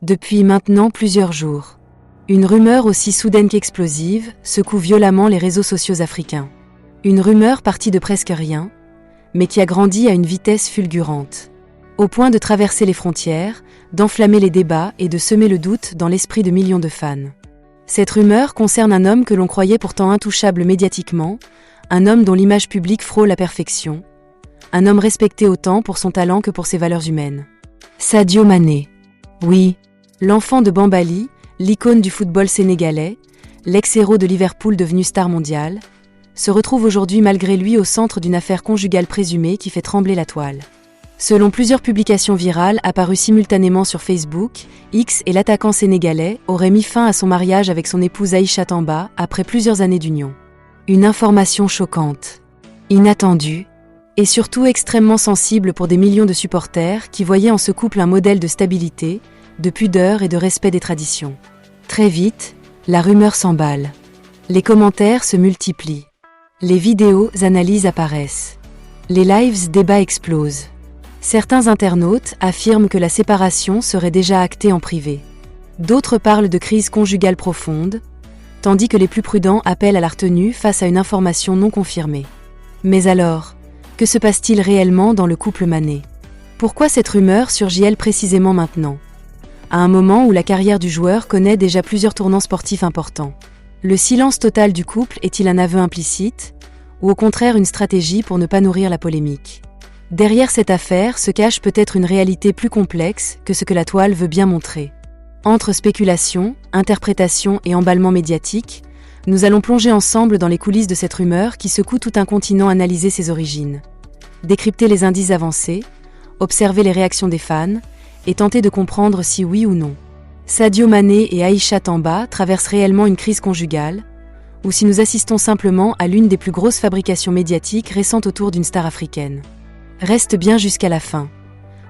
Depuis maintenant plusieurs jours. Une rumeur aussi soudaine qu'explosive secoue violemment les réseaux sociaux africains. Une rumeur partie de presque rien, mais qui a grandi à une vitesse fulgurante, au point de traverser les frontières, d'enflammer les débats et de semer le doute dans l'esprit de millions de fans. Cette rumeur concerne un homme que l'on croyait pourtant intouchable médiatiquement, un homme dont l'image publique frôle la perfection, un homme respecté autant pour son talent que pour ses valeurs humaines. Sadio Mané. Oui, l'enfant de Bambali, l'icône du football sénégalais, l'ex-héros de Liverpool devenu star mondiale, se retrouve aujourd'hui malgré lui au centre d'une affaire conjugale présumée qui fait trembler la toile. Selon plusieurs publications virales apparues simultanément sur Facebook, X et l'attaquant sénégalais aurait mis fin à son mariage avec son épouse Aïcha Tamba après plusieurs années d'union. Une information choquante, inattendue, et surtout extrêmement sensible pour des millions de supporters qui voyaient en ce couple un modèle de stabilité, de pudeur et de respect des traditions. Très vite, la rumeur s'emballe. Les commentaires se multiplient. Les vidéos, analyses apparaissent. Les lives, débats explosent. Certains internautes affirment que la séparation serait déjà actée en privé. D'autres parlent de crise conjugale profonde, tandis que les plus prudents appellent à la retenue face à une information non confirmée. Mais alors, que se passe-t-il réellement dans le couple Mané? Pourquoi cette rumeur surgit-elle précisément maintenant, à un moment où la carrière du joueur connaît déjà plusieurs tournants sportifs importants? Le silence total du couple est-il un aveu implicite, ou au contraire une stratégie pour ne pas nourrir la polémique? Derrière cette affaire se cache peut-être une réalité plus complexe que ce que la toile veut bien montrer. Entre spéculation, interprétation et emballement médiatique, nous allons plonger ensemble dans les coulisses de cette rumeur qui secoue tout un continent, analyser ses origines, décrypter les indices avancés, observer les réactions des fans, et tenter de comprendre si oui ou non Sadio Mané et Aïcha Tamba traversent réellement une crise conjugale, ou si nous assistons simplement à l'une des plus grosses fabrications médiatiques récentes autour d'une star africaine. Reste bien jusqu'à la fin,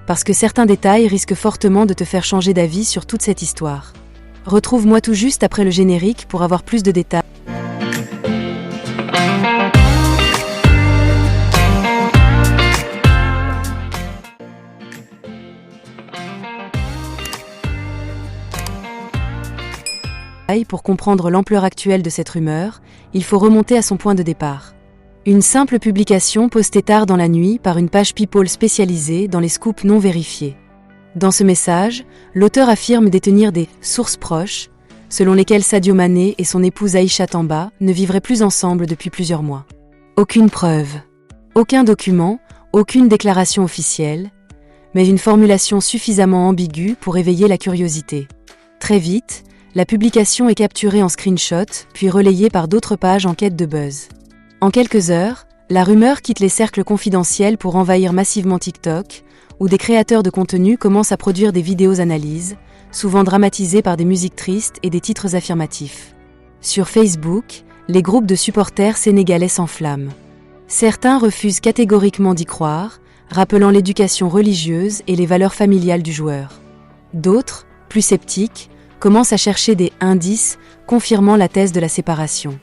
parce que certains détails risquent fortement de te faire changer d'avis sur toute cette histoire. Retrouve-moi tout juste après le générique pour avoir plus de détails. Pour comprendre l'ampleur actuelle de cette rumeur, il faut remonter à son point de départ. Une simple publication postée tard dans la nuit par une page People spécialisée dans les scoops non vérifiés. Dans ce message, l'auteur affirme détenir des « sources proches », selon lesquelles Sadio Mané et son épouse Aïcha Tamba ne vivraient plus ensemble depuis plusieurs mois. Aucune preuve, aucun document, aucune déclaration officielle, mais une formulation suffisamment ambiguë pour éveiller la curiosité. Très vite, la publication est capturée en screenshot, puis relayée par d'autres pages en quête de buzz. En quelques heures, la rumeur quitte les cercles confidentiels pour envahir massivement TikTok, où des créateurs de contenu commencent à produire des vidéos analyses, souvent dramatisées par des musiques tristes et des titres affirmatifs. Sur Facebook, les groupes de supporters sénégalais s'enflamment. Certains refusent catégoriquement d'y croire, rappelant l'éducation religieuse et les valeurs familiales du joueur. D'autres, plus sceptiques, commencent à chercher des indices confirmant la thèse de la séparation.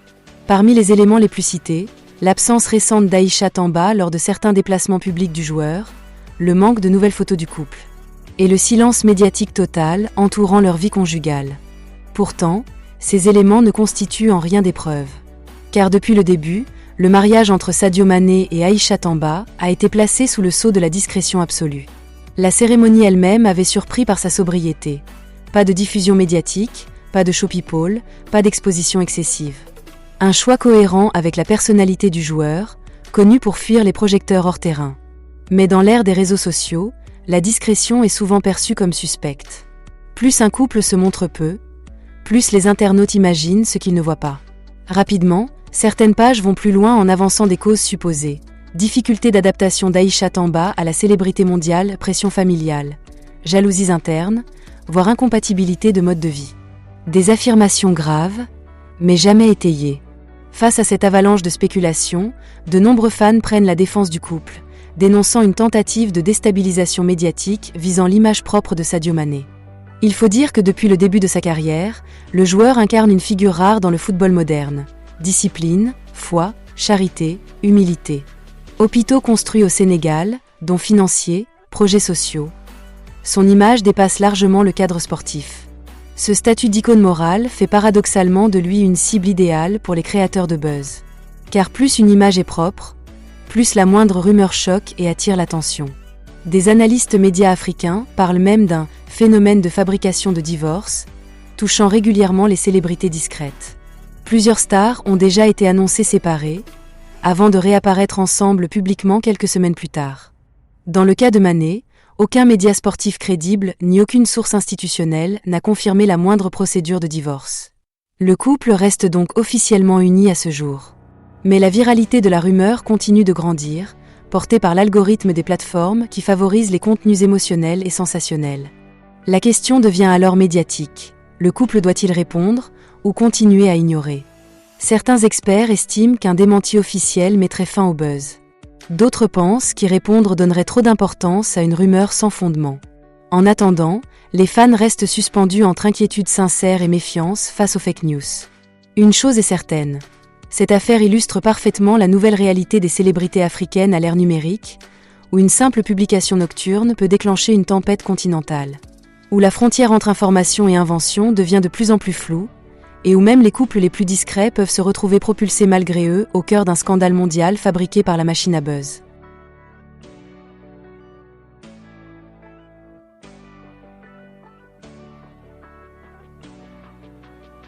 Parmi les éléments les plus cités, l'absence récente d'Aïcha Tamba lors de certains déplacements publics du joueur, le manque de nouvelles photos du couple, et le silence médiatique total entourant leur vie conjugale. Pourtant, ces éléments ne constituent en rien des preuves. Car depuis le début, le mariage entre Sadio Mané et Aïcha Tamba a été placé sous le sceau de la discrétion absolue. La cérémonie elle-même avait surpris par sa sobriété. Pas de diffusion médiatique, pas de show people, pas d'exposition excessive. Un choix cohérent avec la personnalité du joueur, connu pour fuir les projecteurs hors terrain. Mais dans l'ère des réseaux sociaux, la discrétion est souvent perçue comme suspecte. Plus un couple se montre peu, plus les internautes imaginent ce qu'ils ne voient pas. Rapidement, certaines pages vont plus loin en avançant des causes supposées. Difficulté d'adaptation d'Aïcha Tamba à la célébrité mondiale, pression familiale, jalousies internes, voire incompatibilité de mode de vie. Des affirmations graves, mais jamais étayées. Face à cette avalanche de spéculations, de nombreux fans prennent la défense du couple, dénonçant une tentative de déstabilisation médiatique visant l'image propre de Sadio Mané. Il faut dire que depuis le début de sa carrière, le joueur incarne une figure rare dans le football moderne. Discipline, foi, charité, humilité. Hôpitaux construits au Sénégal, dons financiers, projets sociaux. Son image dépasse largement le cadre sportif. Ce statut d'icône morale fait paradoxalement de lui une cible idéale pour les créateurs de buzz. Car plus une image est propre, plus la moindre rumeur choque et attire l'attention. Des analystes médias africains parlent même d'un « phénomène de fabrication de divorce », touchant régulièrement les célébrités discrètes. Plusieurs stars ont déjà été annoncées séparées, avant de réapparaître ensemble publiquement quelques semaines plus tard. Dans le cas de Mané, aucun média sportif crédible ni aucune source institutionnelle n'a confirmé la moindre procédure de divorce. Le couple reste donc officiellement uni à ce jour. Mais la viralité de la rumeur continue de grandir, portée par l'algorithme des plateformes qui favorise les contenus émotionnels et sensationnels. La question devient alors médiatique. Le couple doit-il répondre ou continuer à ignorer? Certains experts estiment qu'un démenti officiel mettrait fin au buzz. D'autres pensent qu'y répondre donnerait trop d'importance à une rumeur sans fondement. En attendant, les fans restent suspendus entre inquiétude sincère et méfiance face aux fake news. Une chose est certaine. Cette affaire illustre parfaitement la nouvelle réalité des célébrités africaines à l'ère numérique, où une simple publication nocturne peut déclencher une tempête continentale, où la frontière entre information et invention devient de plus en plus floue, et où même les couples les plus discrets peuvent se retrouver propulsés malgré eux au cœur d'un scandale mondial fabriqué par la machine à buzz.